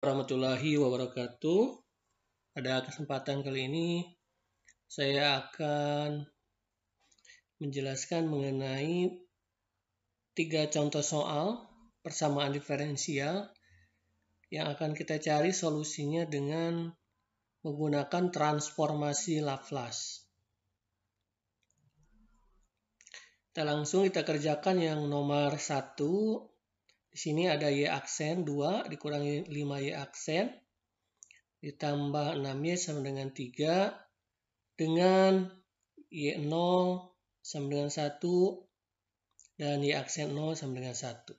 Warahmatullahi wabarakatuh. Pada kesempatan kali ini saya akan menjelaskan mengenai 3 contoh soal persamaan diferensial yang akan kita cari solusinya dengan menggunakan transformasi Laplace. Kita kerjakan yang nomor 1. Di sini ada Y aksen 2 dikurangi 5Y aksen ditambah 6Y sama dengan 3 dengan Y0 sama dengan 1 dan Y aksen 0 sama dengan 1.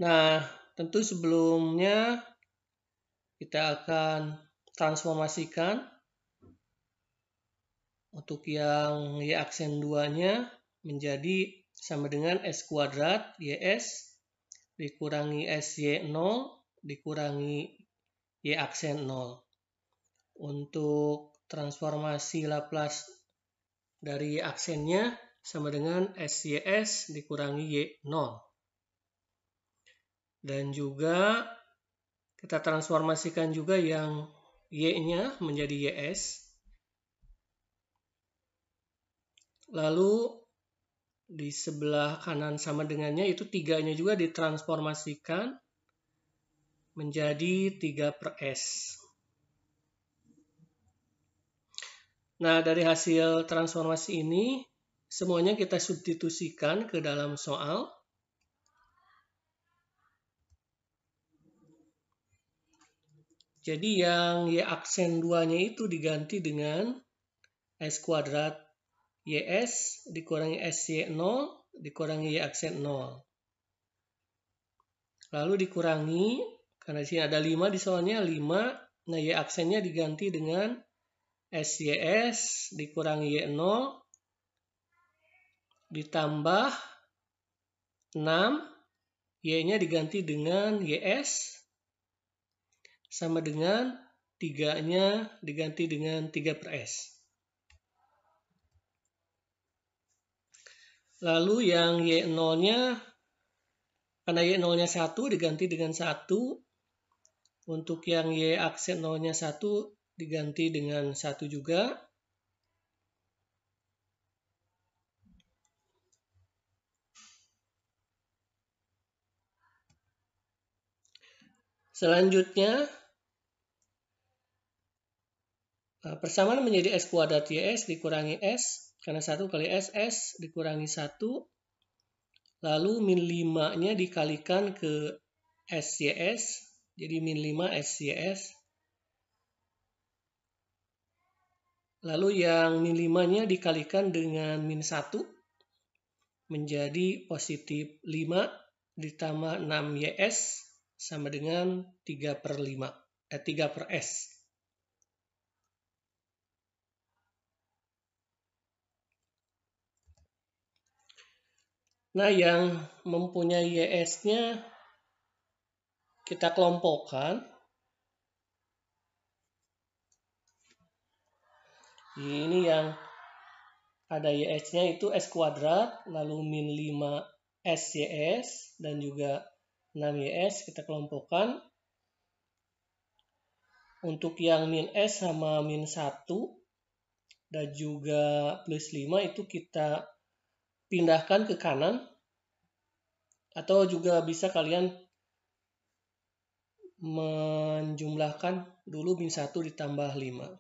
Nah, tentu sebelumnya kita akan transformasikan untuk yang Y aksen 2-nya menjadi sama dengan S kuadrat YS dikurangi SY0 dikurangi Y aksen 0. Untuk transformasi Laplace dari Y aksennya sama dengan SYS dikurangi Y0. Dan juga kita transformasikan juga yang Y-nya menjadi YS. Lalu di sebelah kanan sama dengannya itu 3-nya juga ditransformasikan menjadi 3/S. Nah, dari hasil transformasi ini semuanya kita substitusikan ke dalam soal. Jadi yang Y aksen 2-nya itu diganti dengan S kuadrat YS dikurangi SY0 dikurangi Y aksen 0. Lalu dikurangi, karena di sini ada 5 di soalnya 5, nah Y aksennya diganti dengan SYS dikurangi Y0 ditambah 6, Y-nya diganti dengan YS sama dengan 3-nya diganti dengan 3/S. Lalu yang Y0-nya, karena Y0-nya 1 diganti dengan 1. Untuk yang Y aksen 0-nya 1 diganti dengan 1 juga. Selanjutnya, persamaan menjadi S kuadrat YS dikurangi S. Karena 1 kali S, S dikurangi 1. Lalu min 5-nya dikalikan ke SYS. Jadi min 5 SYS. Lalu yang min 5-nya dikalikan dengan min 1. Menjadi positif 5 ditambah 6YS sama dengan 3/S. Nah, yang mempunyai YS-nya kita kelompokkan. Ini yang ada YS-nya itu S kuadrat, lalu min 5 SYS, dan juga 6YS kita kelompokkan. Untuk yang min S sama min 1, dan juga plus 5 itu kita pindahkan ke kanan. Atau juga bisa kalian menjumlahkan dulu min 1 ditambah 5.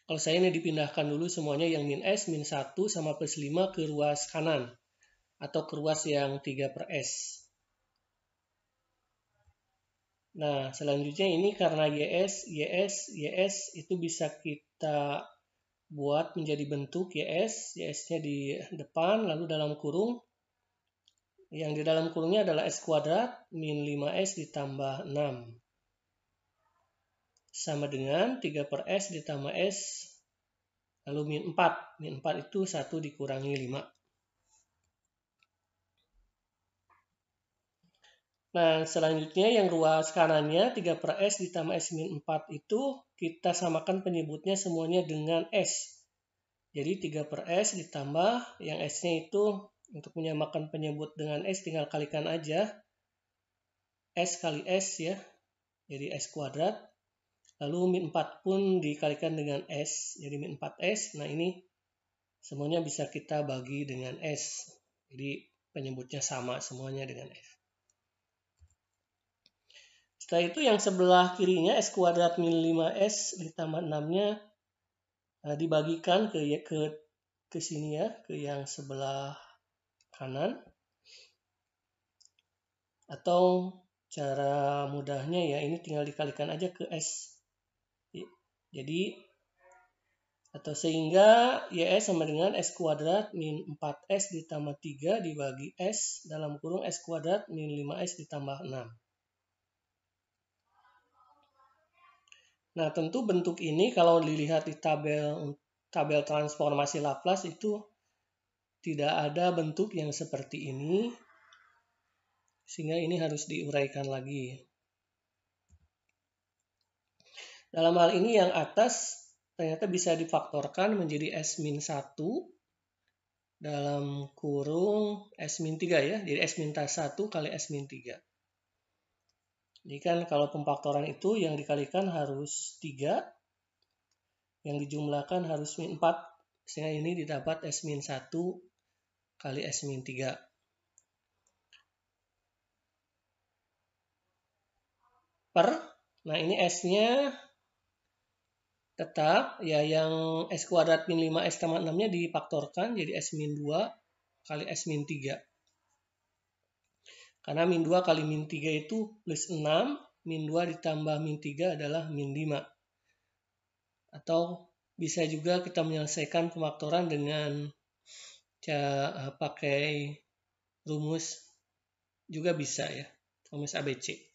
Kalau saya ini dipindahkan dulu semuanya yang min S, min 1 sama plus 5 ke ruas kanan. Atau ke ruas yang 3/S. Nah, selanjutnya ini karena YS itu bisa kita buat menjadi bentuk YS-nya di depan, lalu dalam kurung. Yang di dalam kurungnya adalah S kuadrat min 5S ditambah 6. Sama dengan 3/S ditambah S, lalu min 4. Min 4 itu 1 dikurangi 5. Nah, selanjutnya yang ruas kanannya 3/S ditambah S min 4 itu kita samakan penyebutnya semuanya dengan S. Jadi 3 per S ditambah yang S-nya itu untuk menyamakan penyebut dengan S tinggal kalikan aja. S kali S ya, jadi S kuadrat. Lalu min 4 pun dikalikan dengan S, jadi min 4S. Nah ini semuanya bisa kita bagi dengan S. Jadi penyebutnya sama semuanya dengan S. Setelah itu yang sebelah kirinya S kuadrat min 5S ditambah 6-nya dibagikan ke sini ya, ke yang sebelah kanan. Atau cara mudahnya ya ini tinggal dikalikan aja ke S. Jadi atau sehingga YS sama dengan S kuadrat min 4S ditambah 3 dibagi S dalam kurung S kuadrat min 5S ditambah 6. Nah tentu bentuk ini kalau dilihat di tabel transformasi Laplace itu tidak ada bentuk yang seperti ini. Sehingga ini harus diuraikan lagi. Dalam hal ini yang atas ternyata bisa difaktorkan menjadi S-1 dalam kurung S-3 ya. Jadi S-1 kali S-3. Jadi kan kalau pemfaktoran itu yang dikalikan harus 3. Yang dijumlahkan harus min 4. Sehingga ini didapat S-1 kali S-3. Nah ini S-nya tetap ya yang S kuadrat min 5S tambah 6-nya difaktorkan jadi S-2 kali S-3. Karena min 2 kali min 3 itu plus 6, min 2 ditambah min 3 adalah min 5. Atau bisa juga kita menyelesaikan pemfaktoran dengan pakai rumus juga bisa ya, rumus ABC.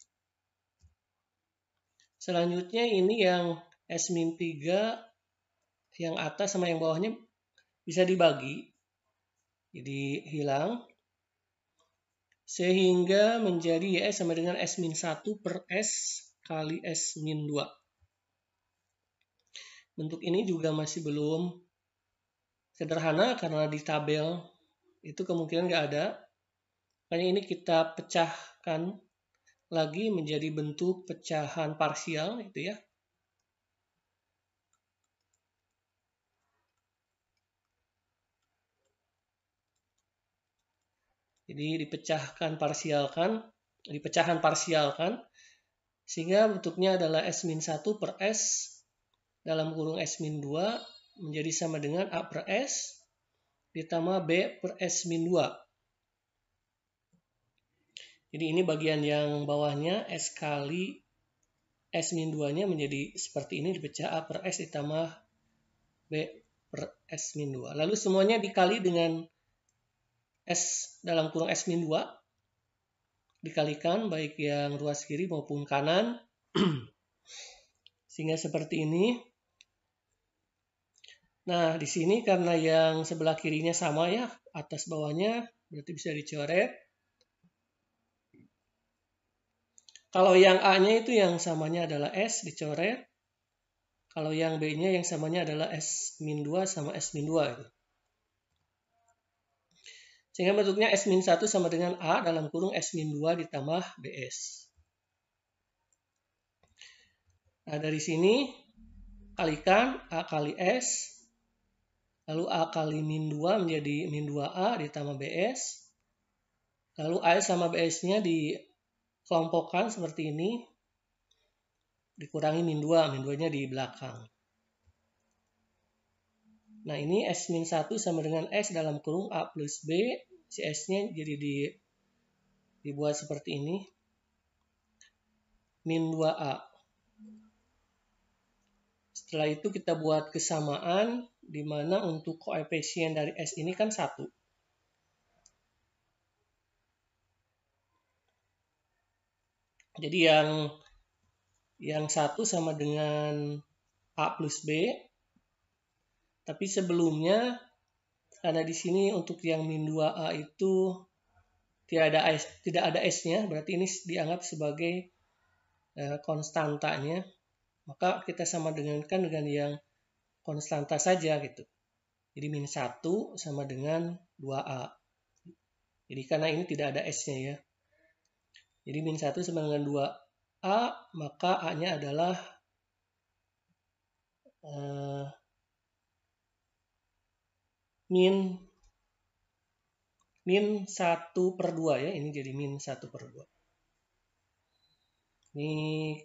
Selanjutnya ini yang S-3 yang atas sama yang bawahnya bisa dibagi. Jadi hilang. Sehingga menjadi YS sama dengan S-1 per S kali S-2. Bentuk ini juga masih belum sederhana karena di tabel itu kemungkinan nggak ada. Makanya ini kita pecahkan lagi menjadi bentuk pecahan parsial itu ya. Jadi dipecahan parsialkan sehingga bentuknya adalah S-1 per S dalam kurung S-2 menjadi sama dengan A per S ditambah B per S-2. Jadi ini bagian yang bawahnya S kali S-2-nya menjadi seperti ini dipecah A per S ditambah B per S-2. Lalu semuanya dikali dengan S dalam kurung S-2 dikalikan baik yang ruas kiri maupun kanan. Sehingga seperti ini. Nah, di sini karena yang sebelah kirinya sama ya, atas bawahnya berarti bisa dicoret. Kalau yang A-nya itu yang samanya adalah S, dicoret. Kalau yang B-nya yang samanya adalah S-2 sama S-2. Sehingga bentuknya S-1 sama dengan A dalam kurung S-2 ditambah BS. Nah, dari sini kalikan A kali S, lalu A kali min 2 menjadi min 2A ditambah BS. Lalu A sama BS-nya dikelompokkan seperti ini. Dikurangi min 2, min 2-nya di belakang. Nah ini S-1 sama dengan S dalam kurung A plus B. Si S-nya jadi dibuat seperti ini. Min 2A. Setelah itu kita buat kesamaan di mana untuk koefisien dari S ini kan 1. Jadi yang 1 sama dengan A plus B. Tapi sebelumnya karena di sini untuk yang min 2A itu tidak ada S-nya, berarti ini dianggap sebagai konstantanya. Maka kita sama dengan yang konstanta saja gitu. Jadi min 1 sama dengan 2A. Jadi karena ini tidak ada S-nya ya. Jadi min 1 sama dengan 2A, maka A-nya adalah min 1/2 ya. Ini jadi min 1/2. Ini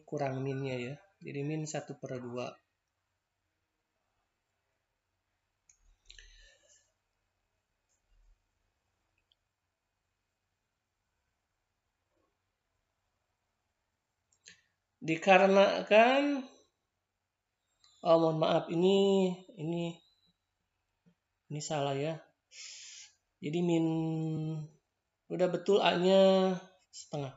kurang minnya ya. Jadi min 1/2. Dikarenakan mohon maaf, ini salah ya. Jadi udah betul A-nya setengah.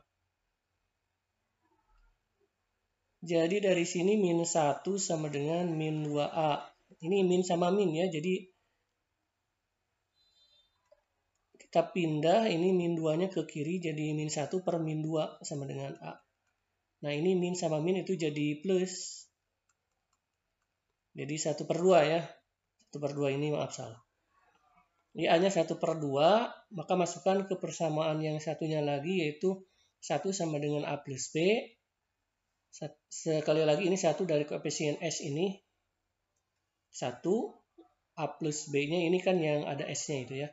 Jadi dari sini min 1 sama dengan min 2A. Ini min sama min ya. Jadi kita pindah ini min 2-nya ke kiri, jadi min 1 per min 2 sama dengan A. Nah ini min sama min itu jadi plus. Jadi 1/2 ya. 1/2 ini maaf salah. Ini A-nya 1/2, maka masukkan ke persamaan yang satunya lagi, yaitu 1 sama dengan A plus B. Sekali lagi ini 1 dari koefisien S ini. 1, A plus B-nya ini kan yang ada S-nya itu ya.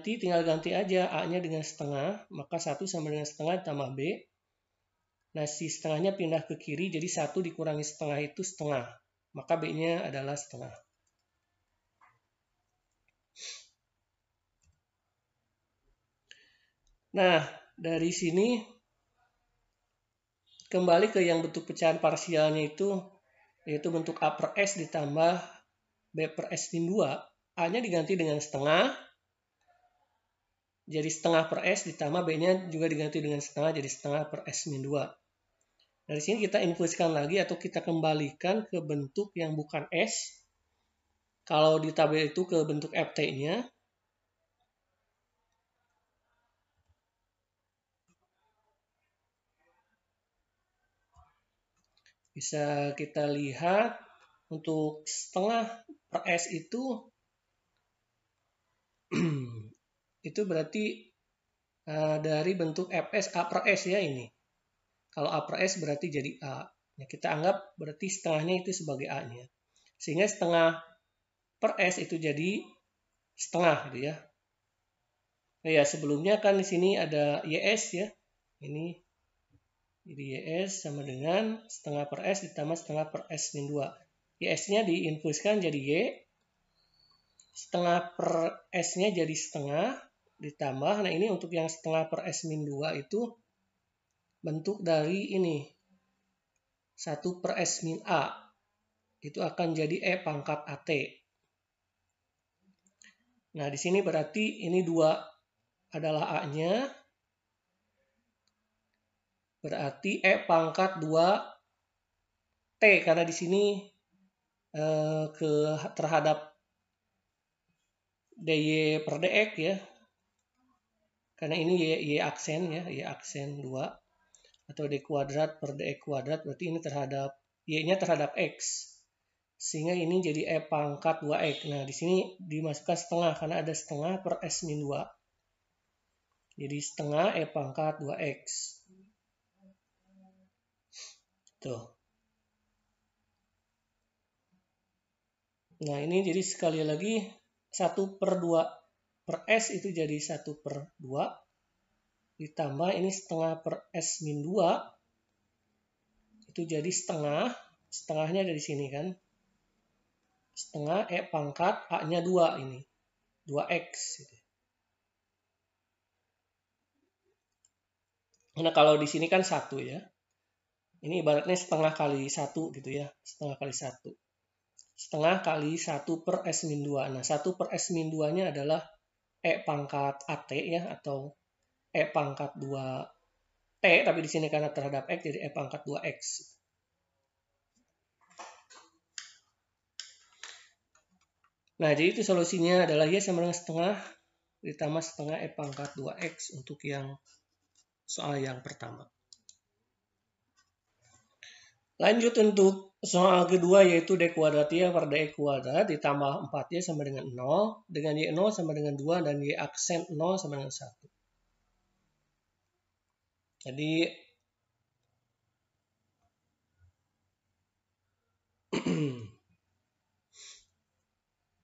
Tinggal ganti aja A-nya dengan setengah, maka 1 sama dengan setengah tambah B. Nah, si setengahnya pindah ke kiri, jadi 1 dikurangi setengah itu setengah. Maka B-nya adalah setengah. Nah, dari sini kembali ke yang bentuk pecahan parsialnya itu, yaitu bentuk A per S ditambah B per S min 2. A-nya diganti dengan setengah, jadi setengah per S ditambah B-nya juga diganti dengan setengah, jadi setengah per S min 2. Dari sini kita inversekan lagi atau kita kembalikan ke bentuk yang bukan S. Kalau di tabel itu ke bentuk FT-nya. Bisa kita lihat untuk setengah per S itu itu berarti dari bentuk Fs A per S ya ini. Kalau A per S berarti jadi A. Ya, kita anggap berarti setengahnya itu sebagai A-nya. Sehingga setengah per S itu jadi setengah gitu ya. Nah, ya sebelumnya kan di sini ada YS ya. Ini jadi YS sama dengan setengah per S ditambah setengah per S min 2. YS-nya diinfuskan jadi Y. Setengah per S-nya jadi setengah ditambah. Nah ini untuk yang setengah per S min 2 itu bentuk dari ini 1 per S min A. Itu akan jadi E pangkat AT. Nah di sini berarti ini 2 adalah A-nya. Berarti E pangkat 2 T karena di sini terhadap DY per DX ya. Karena ini Y aksen ya, Y aksen 2 atau D kuadrat per DX kuadrat, berarti ini terhadap Y-nya terhadap X. Sehingga ini jadi E pangkat 2X. Nah, di sini dimasukkan setengah karena ada setengah per S min 2. Jadi setengah E pangkat 2X. Tuh. Nah, ini jadi sekali lagi 1/2 per S itu jadi 1/2. Ditambah ini setengah per S min 2. Itu jadi setengah. Setengahnya dari sini kan. Setengah E pangkat A-nya 2 ini. 2X. Gitu. Nah, kalau di sini kan 1 ya. Ini ibaratnya setengah kali 1 gitu ya. Setengah kali 1. Setengah kali 1 per S min 2. Nah, 1 per S min 2-nya adalah E pangkat AT ya. Atau E pangkat 2T. Tapi di sini karena terhadap X jadi E pangkat 2X. Nah, jadi itu solusinya adalah Y sama dengan setengah ditambah setengah E pangkat 2X untuk yang soal yang pertama. Lanjut untuk Soal kedua yaitu d kuadrat y per dx kuadrat ditambah 4y sama dengan 0, dengan y0 sama dengan 2 dan y aksen 0 sama dengan 1. Jadi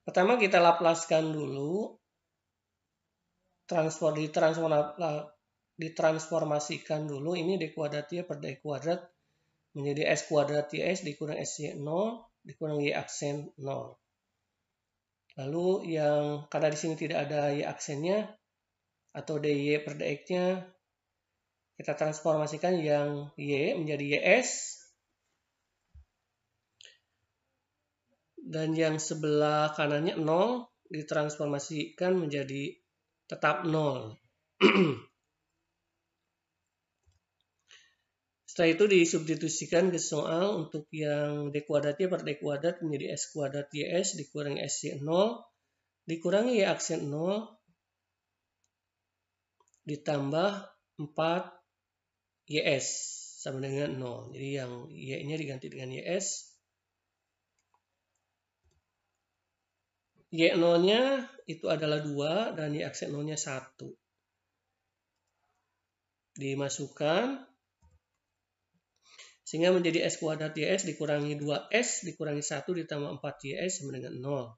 pertama kita laplaskan dulu, ditransformasikan dulu ini d kuadrat y per dx kuadrat menjadi s kuadrat ys dikurang sy0 dikurang y aksen 0. Lalu yang karena di sini tidak ada y aksennya atau dy per dx-nya, kita transformasikan yang y menjadi ys dan yang sebelah kanannya 0 ditransformasikan menjadi tetap 0. Setelah itu disubstitusikan ke soal untuk yang d kuadrat y per d kuadrat menjadi s kuadrat ys dikurangi sy0 dikurangi y aksen 0 ditambah 4 ys sama dengan 0. Jadi yang y-nya diganti dengan ys. Y0-nya itu adalah 2 dan y aksen 0-nya 1. Dimasukkan sehingga menjadi s kuadrat ys dikurangi 2s dikurangi 1 ditambah 4ys sama dengan 0.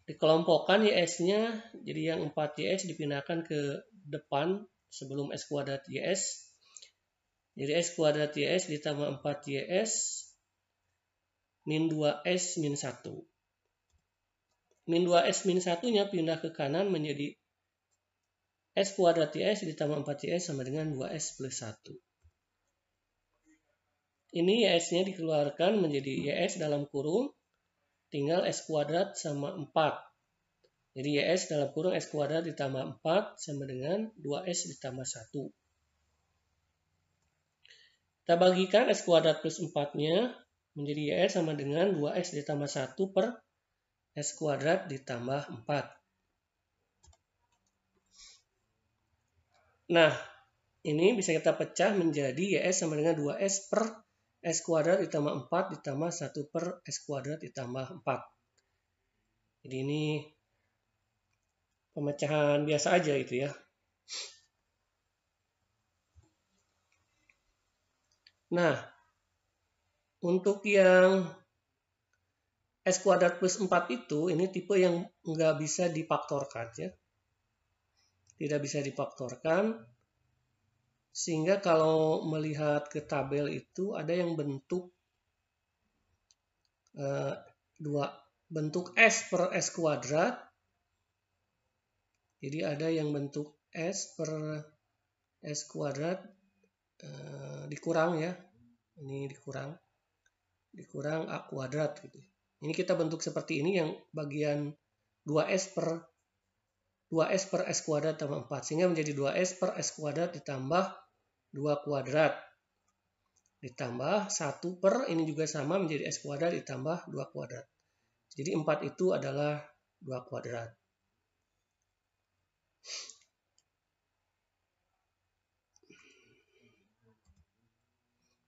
Dikelompokkan ys-nya, jadi yang 4ys dipindahkan ke depan sebelum s kuadrat ys. Jadi s kuadrat ys ditambah 4ys min 2s min 1. Min 2s min 1-nya pindah ke kanan menjadi s kuadrat ys ditambah 4ys sama dengan 2s plus 1. Ini ys-nya dikeluarkan menjadi ys dalam kurung, tinggal s kuadrat sama 4. Jadi ys dalam kurung s kuadrat ditambah 4 sama dengan 2s ditambah 1. Kita bagikan s kuadrat plus 4-nya menjadi ys sama dengan 2s ditambah 1 per s kuadrat ditambah 4. Nah, ini bisa kita pecah menjadi ys sama dengan 2s per s kuadrat ditambah 4 ditambah 1 per s kuadrat ditambah 4. Jadi ini pemecahan biasa aja itu ya. Nah, untuk yang s kuadrat plus 4 itu, ini tipe yang nggak bisa difaktorkan ya. Tidak bisa difaktorkan, sehingga kalau melihat ke tabel itu ada yang bentuk bentuk s per s kuadrat. Jadi ada yang bentuk s per s kuadrat dikurang ya. Ini dikurang a kuadrat gitu. Ini kita bentuk seperti ini yang bagian 2s per s kuadrat tambah 4. Sehingga menjadi 2s per s kuadrat ditambah 2 kuadrat. Ditambah 1 per, ini juga sama menjadi s kuadrat ditambah 2 kuadrat. Jadi 4 itu adalah 2 kuadrat.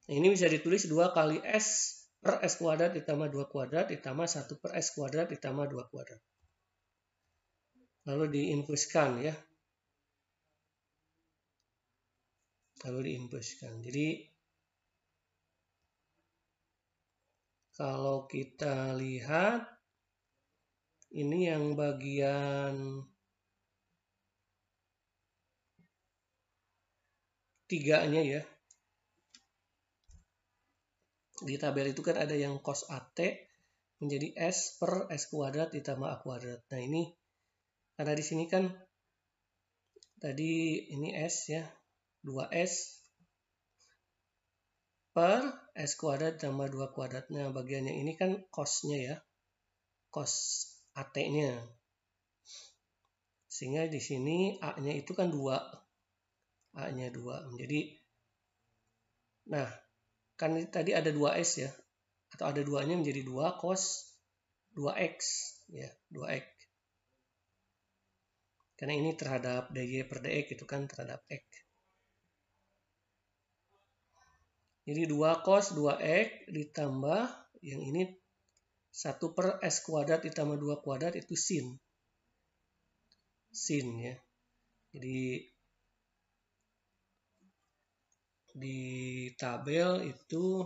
Nah, ini bisa ditulis 2 kali s per s kuadrat ditambah 2 kuadrat ditambah 1 per s kuadrat ditambah 2 kuadrat. Lalu diinpuskan ya. Jadi kalau kita lihat ini yang bagian 3-nya ya. Di tabel itu kan ada yang cos AT menjadi S per S kuadrat ditambah A kuadrat. Nah ini, karena di sini kan tadi ini S ya, 2S per S kuadrat ditambah 2 kuadrat. Nah bagiannya ini kan cos-nya ya, cos AT-nya. Sehingga di sini A-nya itu kan 2. A-nya 2. Menjadi, nah kan tadi ada 2S ya, atau ada 2-nya menjadi 2 cos 2X ya, 2X. Karena ini terhadap dy per dx itu kan terhadap x. Jadi 2 cos 2x ditambah yang ini 1 per s kuadrat ditambah 2 kuadrat itu sin. Sin ya. Jadi di tabel itu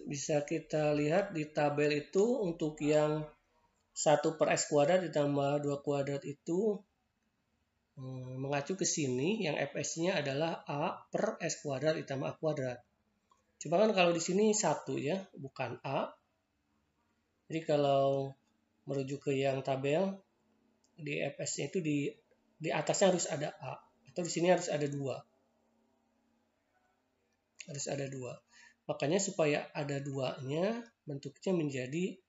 bisa kita lihat di tabel itu untuk yang 1 per s kuadrat ditambah 2 kuadrat itu mengacu ke sini, yang fs-nya adalah a per s kuadrat ditambah a kuadrat. Cuma kan kalau di sini 1 ya, bukan a. Jadi kalau merujuk ke yang tabel, di fs-nya itu di atasnya harus ada a, atau di sini harus ada 2. Harus ada 2. Makanya supaya ada 2-nya, bentuknya menjadi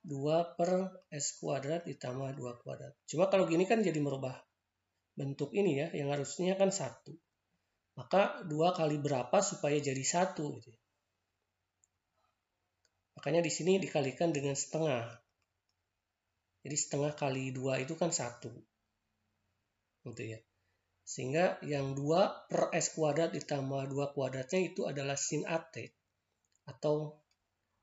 2 per s kuadrat ditambah 2 kuadrat. Cuma kalau gini kan jadi merubah bentuk ini ya, yang harusnya kan 1. Maka 2 kali berapa supaya jadi 1 gitu. Makanya di sini dikalikan dengan setengah. Jadi setengah kali 2 itu kan 1. Gitu ya. Sehingga yang 2 per s kuadrat ditambah 2 kuadratnya itu adalah sin AT. Atau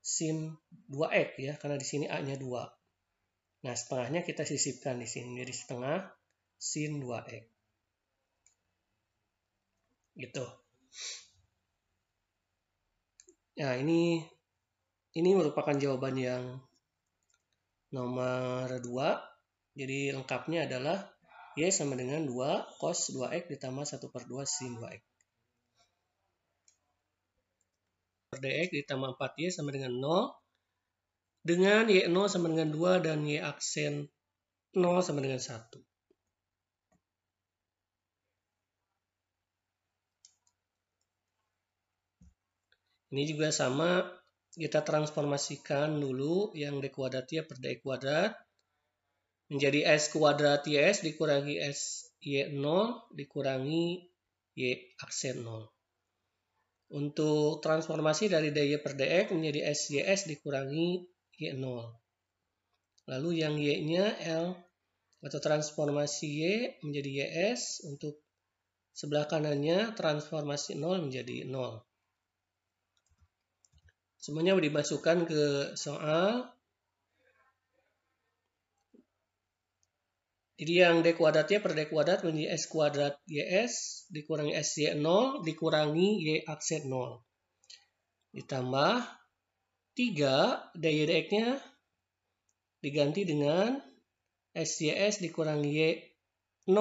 sin 2x ya, karena di sini A-nya 2. Nah, setengahnya kita sisipkan di sini menjadi setengah sin 2x. Gitu. Nah, ini merupakan jawaban yang nomor 2. Jadi lengkapnya adalah Y sama dengan 2 cos 2x ditambah 1 per 2 sin 2x. Per dx ditambah 4Y sama dengan 0. Dengan Y0 sama dengan 2 dan Y aksen 0 sama dengan 1. Ini juga sama, kita transformasikan dulu yang d kuadrat Y per dx kuadrat menjadi s kuadrat ys dikurangi s y0 dikurangi y aksen 0. Untuk transformasi dari dy per dx menjadi sys dikurangi y0. Lalu yang y-nya L atau transformasi y menjadi ys, untuk sebelah kanannya transformasi 0 menjadi 0. Semuanya dimasukkan ke soal. Jadi yang d kuadrat Y per d kuadrat menjadi s kuadrat ys dikurangi sy0 dikurangi y aksen 0. Ditambah 3 dy dx-nya diganti dengan sys dikurangi y0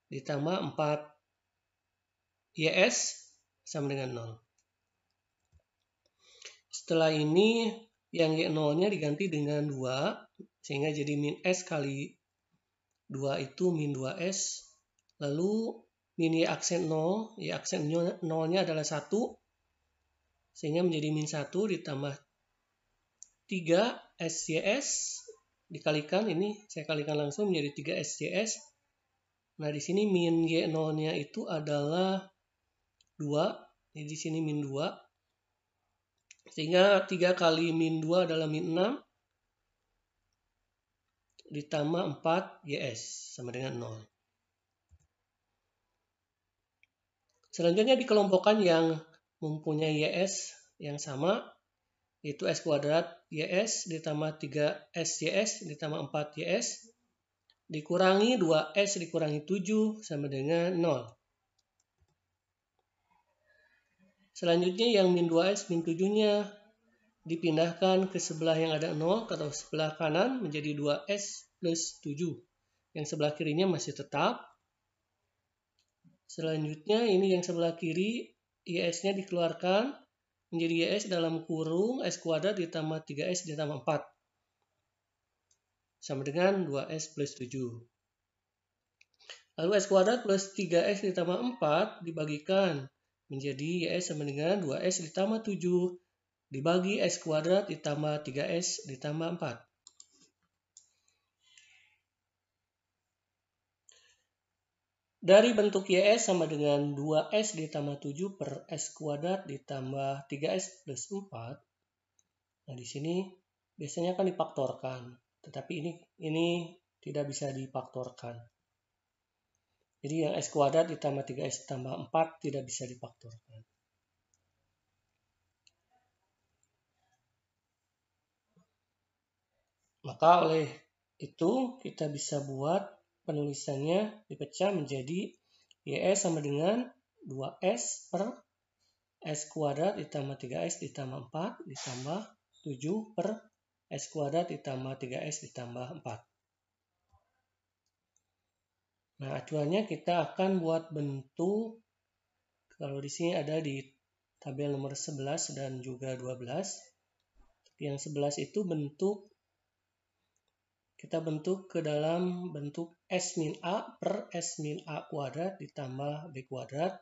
ditambah 4 ys sama dengan 0. Setelah ini yang y0-nya diganti dengan 2 sehingga jadi min s kali 2 itu min 2s. Lalu min y aksen 0, y aksen 0-nya adalah 1 sehingga menjadi min 1 ditambah 3 sys dikalikan, ini saya kalikan langsung menjadi 3 sys. Nah, di sini min y0-nya itu adalah 2. Jadi di sini min 2. Sehingga 3 kali min 2 adalah min 6 ditambah 4 ys sama dengan 0. Selanjutnya dikelompokkan yang mempunyai ys yang sama, yaitu s kuadrat ys ditambah 3 sys ditambah 4 ys dikurangi 2s dikurangi 7 sama dengan 0. Selanjutnya yang min 2s min 7-nya dipindahkan ke sebelah yang ada 0 atau sebelah kanan menjadi 2s plus 7. Yang sebelah kirinya masih tetap. Selanjutnya ini yang sebelah kiri, ys-nya dikeluarkan menjadi ys dalam kurung s kuadrat ditambah 3s ditambah 4. Sama dengan 2s plus 7. Lalu S kuadrat plus 3S ditambah 4 dibagikan menjadi YS sama dengan 2S ditambah 7 dibagi S kuadrat ditambah 3S ditambah 4. Dari bentuk YS sama dengan 2S ditambah 7 per S kuadrat ditambah 3S plus 4. Nah, di sini biasanya kan difaktorkan, tetapi ini tidak bisa difaktorkan. Jadi yang S kuadrat ditambah 3S tambah 4 tidak bisa difaktorkan. Maka oleh itu kita bisa buat penulisannya dipecah menjadi YS sama dengan 2S per S kuadrat ditambah 3S ditambah 4 ditambah 7 per S kuadrat ditambah 3S ditambah 4. Nah, acuannya kita akan buat bentuk, kalau di sini ada di tabel nomor 11 dan juga 12. Yang 11 itu kita bentuk ke dalam bentuk S min A per S min A kuadrat ditambah B kuadrat.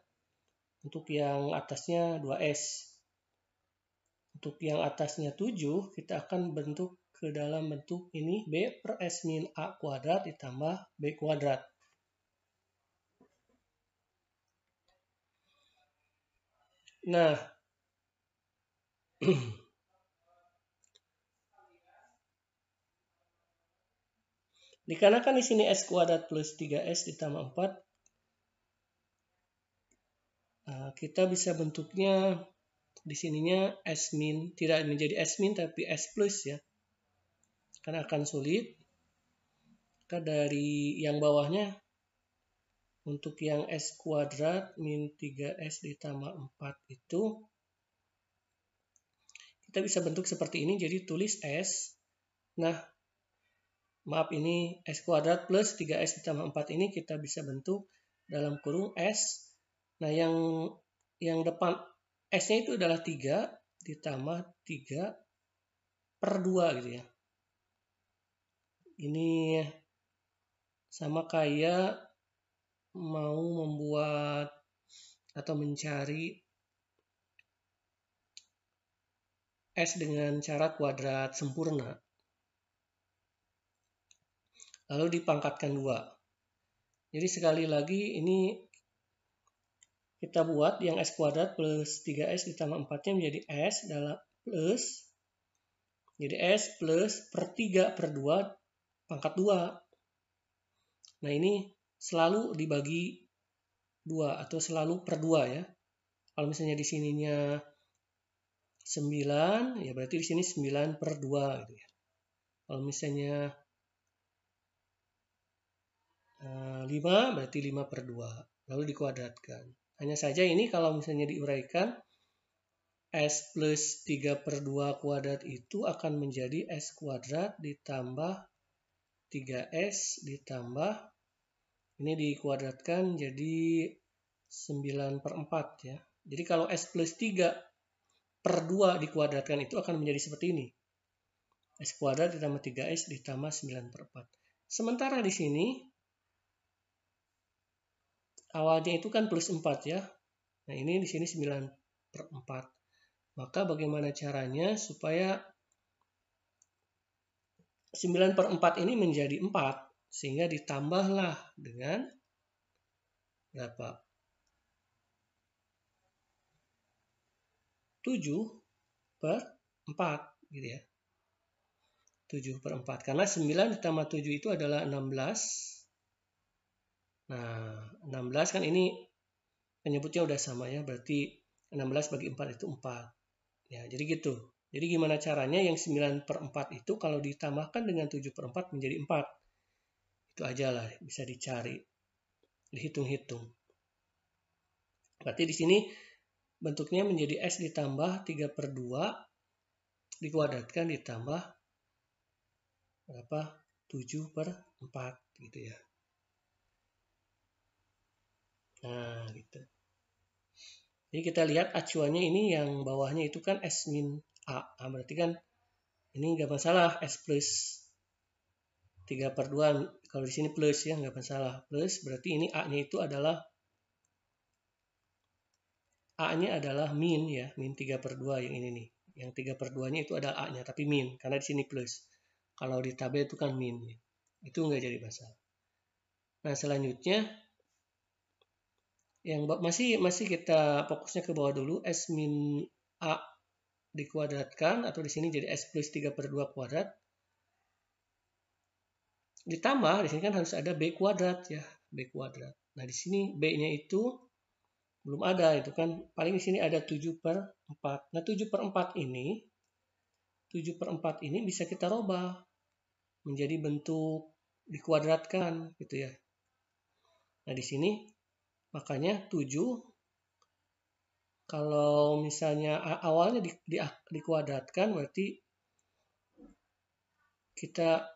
Untuk yang atasnya 2S. Untuk yang atasnya 7, kita akan bentuk ke dalam bentuk ini B per S min A kuadrat ditambah B kuadrat. Nah, dikarenakan di sini S kuadrat plus 3S ditambah 4, kita bisa bentuknya di sininya S min, tidak menjadi S min tapi S plus ya. Karena akan sulit. Maka dari yang bawahnya, untuk yang S kuadrat min 3S ditambah 4 itu, kita bisa bentuk seperti ini, jadi tulis S. Nah, maaf, ini S kuadrat plus 3S ditambah 4 ini kita bisa bentuk dalam kurung S. Nah, yang depan S-nya itu adalah 3 ditambah 3 per 2 gitu ya. Ini sama kayak mau membuat atau mencari S dengan cara kuadrat sempurna. Lalu dipangkatkan 2. Jadi sekali lagi ini kita buat yang S kuadrat plus 3S ditambah 4-nya menjadi S dalam plus. Jadi S plus per 3 per 2 pangkat 2. Nah, ini selalu dibagi 2 atau selalu per 2 ya. Kalau misalnya di sininya 9, ya berarti di sini 9 per 2 gitu ya. Kalau misalnya 5, berarti 5 per 2. Lalu dikuadratkan. Hanya saja ini kalau misalnya diuraikan, S plus 3 per 2 kuadrat itu akan menjadi S kuadrat ditambah 3S ditambah, ini dikuadratkan jadi 9 per 4 ya. Jadi kalau S plus 3 per 2 dikuadratkan itu akan menjadi seperti ini. S kuadrat ditambah 3S ditambah 9 per 4. Sementara di sini, awalnya itu kan plus 4 ya. Nah, ini di sini 9 per 4. Maka bagaimana caranya supaya 9 per 4 ini menjadi 4. Sehingga ditambahlah dengan berapa? 7 per 4 gitu ya. 7 per 4. Karena 9 ditambah 7 itu adalah 16. Nah, 16 kan ini penyebutnya udah sama ya. Berarti 16 bagi 4 itu 4. Ya, jadi gitu. Jadi gimana caranya yang 9 per 4 itu kalau ditambahkan dengan 7 per 4 menjadi 4. Itu aja lah, bisa dicari. Dihitung-hitung. Berarti di sini bentuknya menjadi S ditambah 3 per 2 dikuadratkan ditambah berapa? 7 per 4 gitu ya. Nah, gitu. Jadi kita lihat acuannya ini yang bawahnya itu kan S min A. Berarti kan ini nggak masalah S plus 3/2, kalau di sini plus ya, nggak masalah. Plus berarti ini A-nya itu adalah min ya, min 3/2 yang ini nih. Yang 3/2-nya itu adalah A-nya, tapi min, karena di sini plus. Kalau di tabel itu kan min. Ya. Itu nggak jadi masalah. Nah, selanjutnya, yang masih kita fokusnya ke bawah dulu, S min A dikuadratkan, atau di sini jadi S plus 3/2 kuadrat. Ditambah, di sini kan harus ada B kuadrat ya, B kuadrat. Nah, di sini B-nya itu belum ada, itu kan paling di sini ada 7/4. Nah, 7/4 ini bisa kita rubah menjadi bentuk dikuadratkan gitu ya. Nah, di sini makanya 7 kalau misalnya awalnya dikuadratkan berarti kita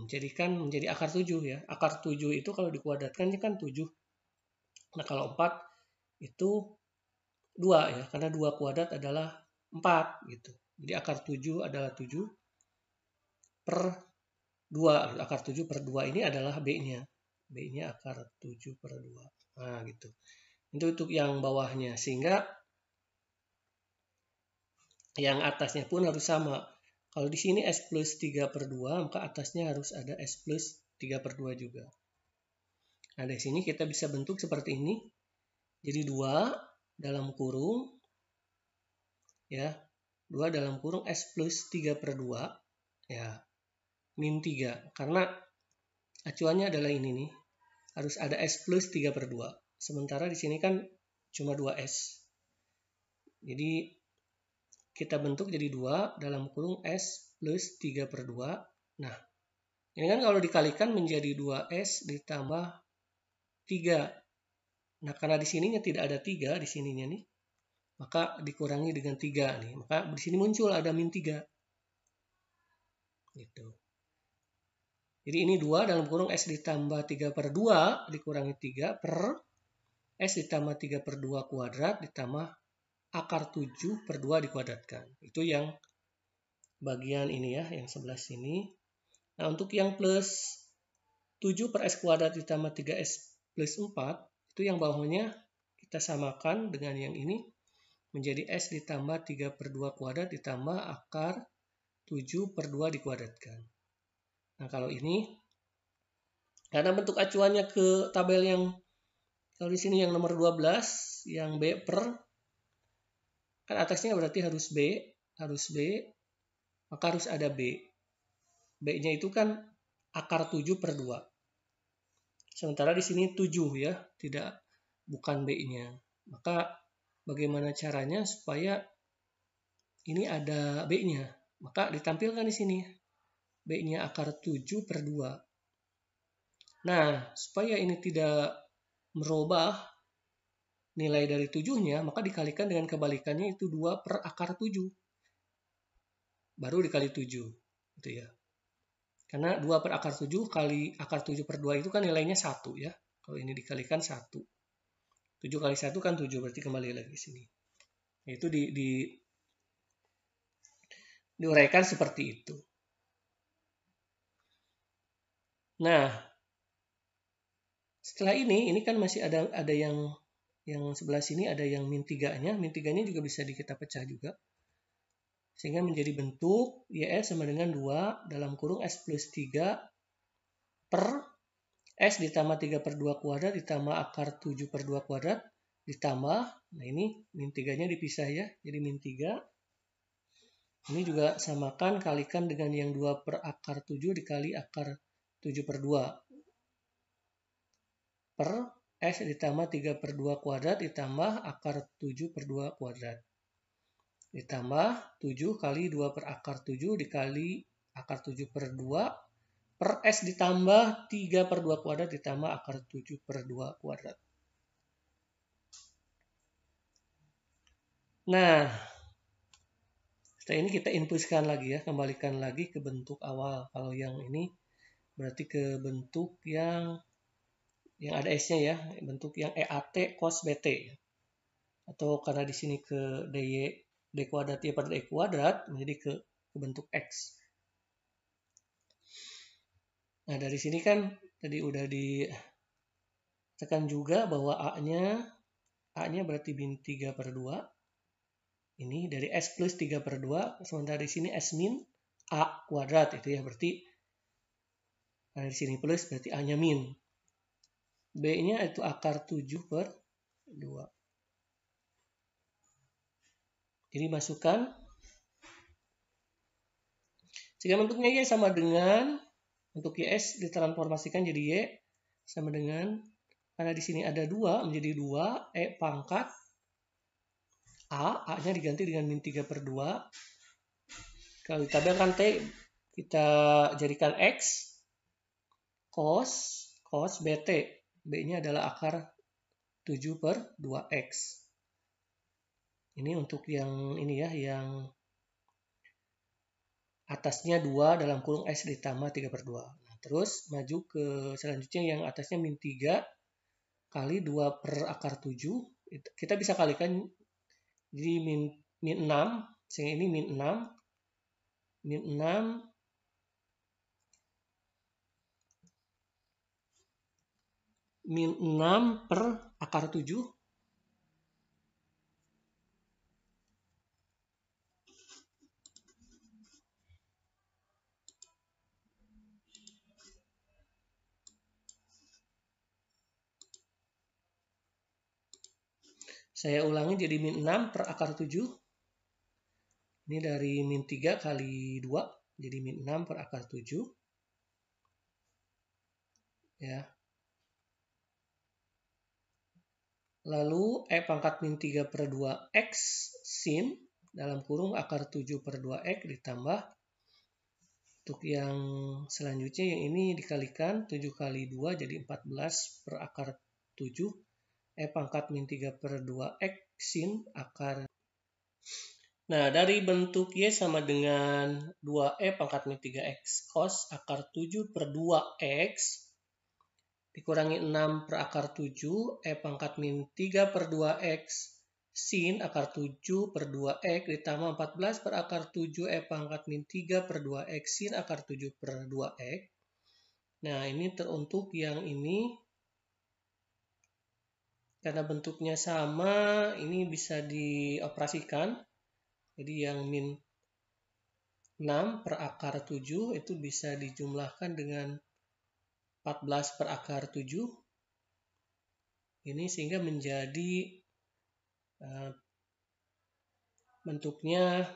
jadikan menjadi akar 7 ya. Akar 7 itu kalau dikuadratkan kan 7. Nah, kalau 4 itu 2 ya, karena 2 kuadrat adalah 4 gitu. Jadi akar 7 adalah 7/2. Akar 7/2 ini adalah B-nya. B-nya akar 7/2. Nah, gitu. Itu untuk yang bawahnya. Sehingga yang atasnya pun harus sama. Kalau di sini S plus 3/2, maka atasnya harus ada S plus 3/2 juga. Nah, dari sini kita bisa bentuk seperti ini. Jadi 2 dalam kurung, ya, 2 dalam kurung S plus 3/2, ya, min 3. Karena acuannya adalah ini nih, harus ada S plus 3/2. Sementara di sini kan cuma 2S. Jadi kita bentuk jadi 2 dalam kurung S plus 3/2. Nah, ini kan kalau dikalikan menjadi 2S ditambah 3. Nah, karena di sininya tidak ada 3, di sininya nih, maka dikurangi dengan 3 nih. Maka di sini muncul ada min 3. Gitu. Jadi ini 2 dalam kurung S ditambah 3/2 dikurangi 3 per S ditambah 3/2 kuadrat ditambah akar 7/2 dikuadratkan. Itu yang bagian ini ya, yang sebelah sini. Nah, untuk yang plus 7 per S kuadrat ditambah 3S plus 4, itu yang bawahnya kita samakan dengan yang ini, menjadi S ditambah 3/2 kuadrat ditambah akar 7/2 dikuadratkan. Nah, kalau ini, karena bentuk acuannya ke tabel yang, kalau di sini yang nomor 12, yang B per, kan atasnya berarti harus B, maka harus ada B. B-nya itu kan akar 7/2. Sementara di sini 7 ya, bukan B-nya. Maka bagaimana caranya supaya ini ada B-nya? Maka ditampilkan di sini. B-nya akar 7/2. Nah, supaya ini tidak merubah nilai dari 7-nya, maka dikalikan dengan kebalikannya, itu 2 per akar 7. Baru dikali 7. Gitu ya. Karena 2 per akar 7 kali akar 7/2 itu kan nilainya 1 ya. Kalau ini dikalikan 1. 7 kali 1 kan 7, berarti kembali lagi ke sini. Itu diuraikan seperti itu. Nah, setelah ini kan masih ada yang sebelah sini ada yang min 3-nya. Min 3-nya juga bisa kita pecah juga. Sehingga menjadi bentuk YS sama dengan 2 dalam kurung S plus 3 per S ditambah 3/2 kuadrat ditambah akar 7/2 kuadrat ditambah, nah ini min 3-nya dipisah ya, jadi min 3. Ini juga samakan, kalikan dengan yang 2 per akar 7 dikali akar 7/2 per S ditambah 3/2 kuadrat ditambah akar 7/2 kuadrat. Ditambah 7 kali 2 per akar 7 dikali akar 7/2 per S ditambah 3/2 kuadrat ditambah akar 7/2 kuadrat. Nah, setelah ini kita inpuskan lagi ya, kembalikan lagi ke bentuk awal. Kalau yang ini berarti ke bentuk yang ada S-nya ya, bentuk yang EAT cos BT. Atau karena di sini ke D kuadrat Y per D kuadrat, menjadi ke bentuk X. Nah, dari sini kan tadi udah ditekan juga bahwa A-nya berarti min 3/2. Ini dari S plus 3/2, sementara di sini S min A kuadrat itu ya, berarti dari sini plus berarti A-nya min. B-nya itu akar 7/2. Jadi masukkan. Sehingga bentuknya Y sama dengan, untuk YS ditransformasikan jadi Y sama dengan, karena di sini ada 2 menjadi 2, E pangkat A-nya diganti dengan min 3/2. Kalau ditabelkan T, kita jadikan X, cos BT. B-nya adalah akar 7/2X. Ini untuk yang ini ya, yang atasnya 2 dalam kurung S ditambah 3/2. Nah, terus maju ke selanjutnya yang atasnya min 3 kali 2 per akar 7. Kita bisa kalikan jadi min 6, sehingga ini min 6 per akar 7. Saya ulangi jadi min 6 per akar 7. Ini dari min 3 kali 2, jadi min 6 per akar 7. Ya. Lalu E pangkat min 3/2X sin dalam kurung akar 7/2X ditambah, untuk yang selanjutnya yang ini dikalikan 7 kali 2 jadi 14 per akar 7. E pangkat min 3/2X sin akar. Nah, dari bentuk Y sama dengan 2E pangkat min 3X cos akar 7/2X dikurangi 6 per akar 7, E pangkat min 3/2X sin akar 7/2X ditambah 14 per akar 7, E pangkat min 3/2X sin akar 7/2X. Nah, ini teruntuk yang ini, karena bentuknya sama, ini bisa dioperasikan. Jadi yang min 6 per akar 7 itu bisa dijumlahkan dengan 14 per akar 7. Ini sehingga menjadi bentuknya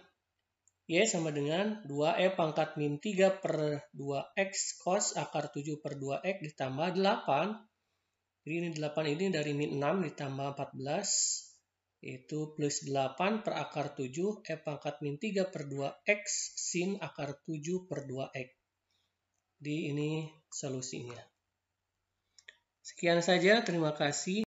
Y sama dengan 2E pangkat min 3/2X cos akar 7/2X ditambah 8. Jadi ini 8 ini dari min 6 ditambah 14, yaitu plus 8 per akar 7, E pangkat min 3/2X sin akar 7/2X. Jadi ini solusinya. Sekian saja, terima kasih.